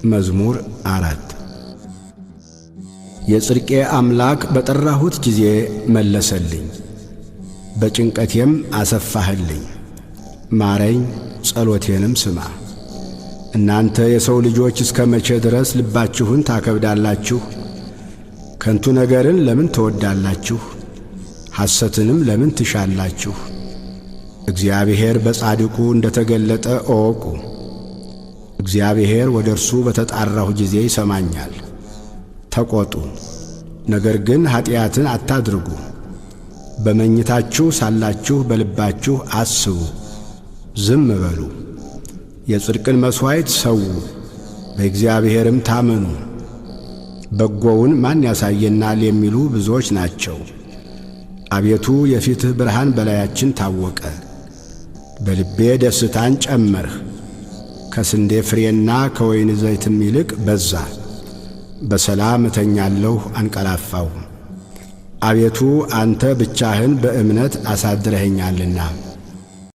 መዝሙር 4 የጽድቄ አምላክ በጠራሁት ጊዜ መለሰልኝ፣ በጭንቀቴም አሰፋህልኝ። ማረኝ፣ ጸሎቴንም ስማ። እናንተ የሰው ልጆች እስከ መቼ ድረስ ልባችሁን ታከብዳላችሁ? ከንቱ ነገርን ለምን ትወዳላችሁ? ሐሰትንም ለምን ትሻላችሁ? እግዚአብሔር በጻድቁ እንደ ተገለጠ እወቁ። እግዚአብሔር ወደ እርሱ በተጣራሁ ጊዜ ይሰማኛል። ተቆጡ፣ ነገር ግን ኀጢአትን አታድርጉ። በመኝታችሁ ሳላችሁ በልባችሁ አስቡ፣ ዝም በሉ። የጽድቅን መሥዋዕት ሰዉ፣ በእግዚአብሔርም ታመኑ። በጎውን ማን ያሳየናል የሚሉ ብዙዎች ናቸው። አቤቱ የፊትህ ብርሃን በላያችን ታወቀ። በልቤ ደስታን ጨመርህ፣ ከስንዴ ፍሬና ከወይን ዘይትም ይልቅ በዛ። በሰላም እተኛለሁ አንቀላፋሁ። አቤቱ አንተ ብቻህን በእምነት አሳድረኸኛልና